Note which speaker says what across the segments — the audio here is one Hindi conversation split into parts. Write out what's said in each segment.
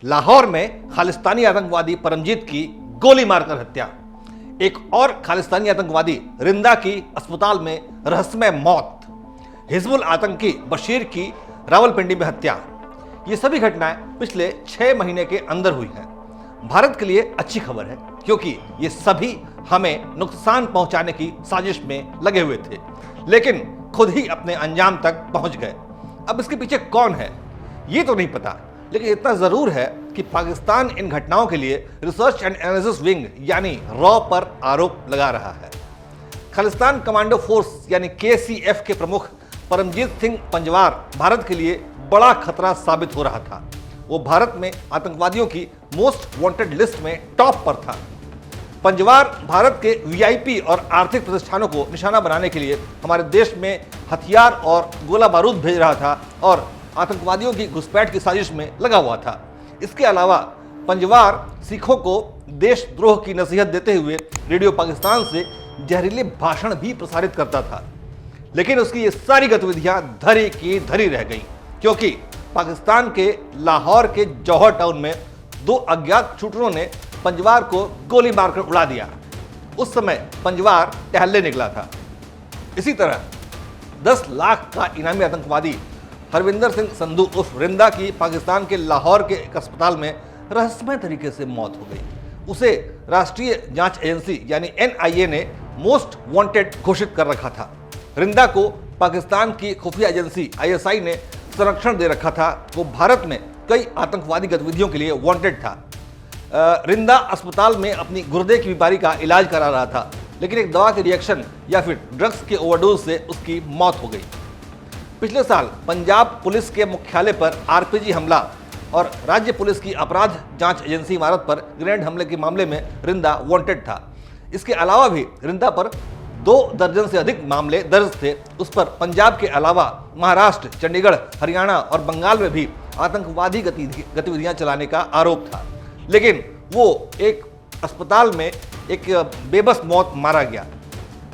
Speaker 1: लाहौर में खालिस्तानी आतंकवादी परमजीत की गोली मारकर हत्या। एक और खालिस्तानी आतंकवादी रिंदा की अस्पताल में रहस्यमय मौत। हिजबुल आतंकी बशीर की रावलपिंडी में हत्या। ये सभी घटनाएं पिछले 6 महीने के अंदर हुई हैं। भारत के लिए अच्छी खबर है, क्योंकि ये सभी हमें नुकसान पहुंचाने की साजिश में लगे हुए थे, लेकिन खुद ही अपने अंजाम तक पहुंच गए। अब इसके पीछे कौन है ये तो नहीं पता, लेकिन इतना जरूर है कि पाकिस्तान इन घटनाओं के लिए रिसर्च एंड एनालिसिस विंग यानी रॉ पर आरोप लगा रहा है। खालिस्तान कमांडो फोर्स यानी KCF के प्रमुख परमजीत सिंह पंजवार भारत के लिए बड़ा खतरा साबित हो रहा था। वो भारत में आतंकवादियों की मोस्ट वांटेड लिस्ट में टॉप पर था। पंजवार भारत के VIP और आर्थिक प्रतिष्ठानों को निशाना बनाने के लिए हमारे देश में हथियार और गोला बारूद भेज रहा था और आतंकवादियों की घुसपैठ की साजिश में लगा हुआ था। इसके अलावा पंजवार सिखों को देशद्रोह की नसीहत देते हुए रेडियो पाकिस्तान से जहरीले भाषण भी प्रसारित करता था। लेकिन उसकी ये सारी गतिविधियां धरी की धरी रह गई, क्योंकि पाकिस्तान के लाहौर के जौहर टाउन में 2 अज्ञात शूटरों ने पंजवार को गोली मारकर उड़ा दिया। उस समय पंजवार टहलने निकला था। इसी तरह 10 लाख का इनामी आतंकवादी हरविंदर सिंह संधू उर्फ रिंदा की पाकिस्तान के लाहौर के एक अस्पताल में रहस्यमय तरीके से मौत हो गई। उसे राष्ट्रीय जांच एजेंसी यानी NIA ने मोस्ट वांटेड घोषित कर रखा था। रिंदा को पाकिस्तान की खुफिया एजेंसी ISI ने संरक्षण दे रखा था। वो भारत में कई आतंकवादी गतिविधियों के लिए वांटेड था। रिंदा अस्पताल में अपनी गुर्दे की बीमारी का इलाज करा रहा था, लेकिन एक दवा के रिएक्शन या फिर ड्रग्स के ओवरडोज से उसकी मौत हो गई। पिछले साल पंजाब पुलिस के मुख्यालय पर RPG हमला और राज्य पुलिस की अपराध जांच एजेंसी इमारत पर ग्रेनेड हमले के मामले में रिंदा वांटेड था। इसके अलावा भी रिंदा पर 2 दर्जन से अधिक मामले दर्ज थे। उस पर पंजाब के अलावा महाराष्ट्र, चंडीगढ़, हरियाणा और बंगाल में भी आतंकवादी गतिविधियां चलाने का आरोप था। लेकिन वो एक अस्पताल में एक बेबस मौत मारा गया।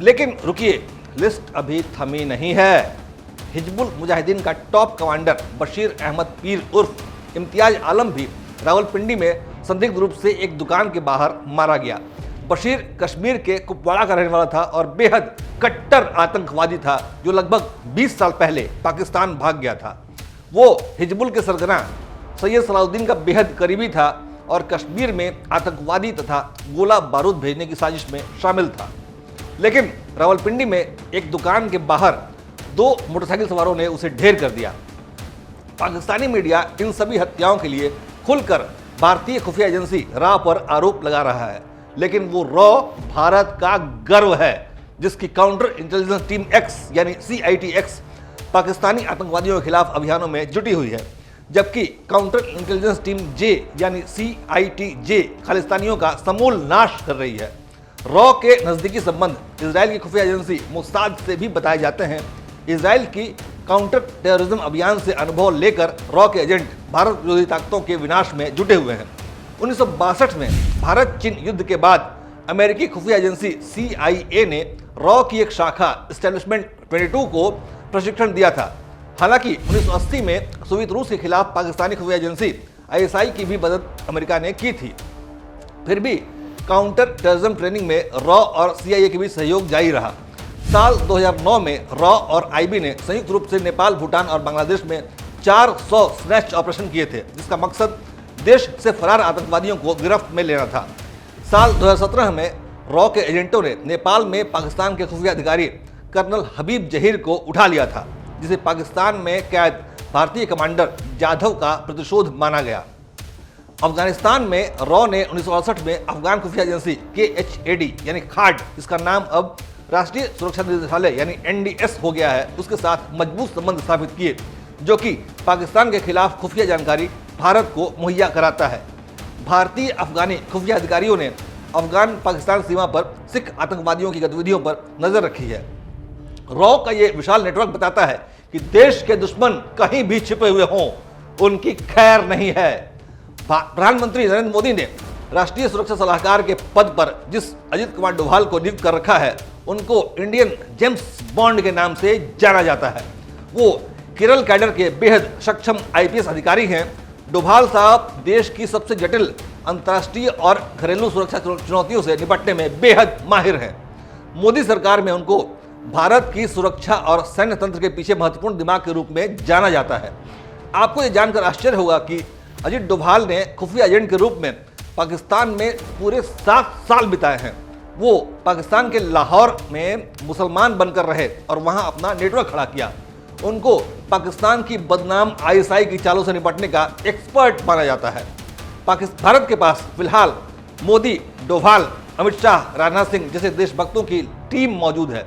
Speaker 1: लेकिन रुकिए, लिस्ट अभी थमी नहीं है। हिजबुल मुजाहिदीन का टॉप कमांडर बशीर अहमद पीर उर्फ इम्तियाज आलम भी रावलपिंडी में संदिग्ध रूप से एक दुकान के बाहर मारा गया। बशीर कश्मीर के कुपवाड़ा का रहने वाला था और बेहद कट्टर आतंकवादी था, जो लगभग 20 साल पहले पाकिस्तान भाग गया था। वो हिजबुल के सरगना सैयद सलाउद्दीन का बेहद करीबी था और कश्मीर में आतंकवादी तथा गोला बारूद भेजने की साजिश में शामिल था। लेकिन रावलपिंडी में एक दुकान के बाहर 2 मोटरसाइकिल सवारों ने उसे ढेर कर दिया। पाकिस्तानी मीडिया इन सभी हत्याओं के लिए खुलकर भारतीय खुफिया एजेंसी रॉ पर आरोप लगा रहा है, लेकिन वो रॉ भारत का गर्व है, जिसकी काउंटर इंटेलिजेंस टीम X यानी CITX पाकिस्तानी आतंकवादियों के खिलाफ अभियानों में जुटी हुई है, जबकि काउंटर इंटेलिजेंस टीम J यानी CITJ खालिस्तानियों का समूल नाश कर रही है। रॉ के नजदीकी संबंध इजराइल की खुफिया एजेंसी मोसाद से भी बताए जाते हैं। इजराइल की काउंटर टेररिज्म अभियान से अनुभव लेकर रॉ के एजेंट भारत विरोधी ताकतों के विनाश में जुटे हुए हैं। 1962 में भारत चीन युद्ध के बाद अमेरिकी खुफिया एजेंसी CIA ने रॉ की एक शाखा एस्टेब्लिशमेंट 22 को प्रशिक्षण दिया था। हालांकि 1980 में सोवियत रूस के खिलाफ पाकिस्तानी खुफिया एजेंसी ISI की भी मदद अमेरिका ने की थी। फिर भी काउंटर टेररिज्म ट्रेनिंग में रॉ और CIA के बीच सहयोग जारी रहा। साल 2009 में रॉ और IB ने संयुक्त रूप से नेपाल, भूटान और बांग्लादेश में 400 स्नैच ऑपरेशन किए थे, जिसका मकसद देश से फरार आतंकवादियों को गिरफ्त में लेना था। साल 2017 में रॉ के एजेंटों ने नेपाल में पाकिस्तान के खुफिया अधिकारी कर्नल हबीब जहीर को उठा लिया था, जिसे पाकिस्तान में कैद भारतीय कमांडर जाधव का प्रतिशोध माना गया। अफगानिस्तान में रॉ ने 1968 में अफगान खुफिया एजेंसी KHAD यानी खाड, जिसका नाम अब राष्ट्रीय सुरक्षा निदेशालय यानी NDS हो गया है, उसके साथ मजबूत संबंध स्थापित किए, जो कि पाकिस्तान के खिलाफ खुफिया जानकारी भारत को मुहैया कराता है। भारतीय अफगानी खुफिया अधिकारियों ने अफगान पाकिस्तान सीमा पर सिख आतंकवादियों की गतिविधियों पर नजर रखी है। रॉ का ये विशाल नेटवर्क बताता है कि देश के दुश्मन कहीं भी छिपे हुए हों, उनकी खैर नहीं है। प्रधानमंत्री नरेंद्र मोदी ने राष्ट्रीय सुरक्षा सलाहकार के पद पर जिस अजित कुमार डोभाल को नियुक्त कर रखा है, उनको इंडियन जेम्स बॉन्ड के नाम से जाना जाता है। वो केरल कैडर के बेहद सक्षम IPS अधिकारी हैं, डोभाल साहब देश की सबसे जटिल अंतर्राष्ट्रीय और घरेलू सुरक्षा चुनौतियों से निपटने में बेहद माहिर हैं। मोदी सरकार में उनको भारत की सुरक्षा और सैन्य तंत्र के पीछे महत्वपूर्ण दिमाग के रूप में जाना जाता है। आपको यह जानकर आश्चर्य होगा कि अजीत डोभाल ने खुफिया एजेंट के रूप में पाकिस्तान में पूरे 7 साल बिताए हैं। वो पाकिस्तान के लाहौर में मुसलमान बनकर रहे और वहां अपना नेटवर्क खड़ा किया। उनको पाकिस्तान की बदनाम आईएसआई की चालों से निपटने का एक्सपर्ट माना जाता है। भारत के पास फिलहाल मोदी, डोभाल, अमित शाह, राजनाथ सिंह जैसे देशभक्तों की टीम मौजूद है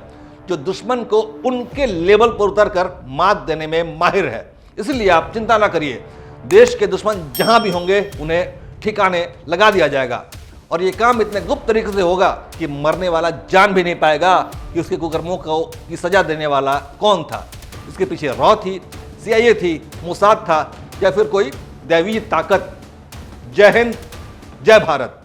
Speaker 1: जो दुश्मन को उनके लेवल पर उतरकर मात देने में माहिर है। इसलिए आप चिंता ना करिए, देश के दुश्मन जहां भी होंगे उन्हें ठिकाने लगा दिया जाएगा और ये काम इतने गुप्त तरीके से होगा कि मरने वाला जान भी नहीं पाएगा कि उसके कुकर्मों को की सजा देने वाला कौन था। इसके पीछे रॉ थी, CIA थी, मोसाद था या फिर कोई दैवीय ताकत। जय हिंद, जय भारत।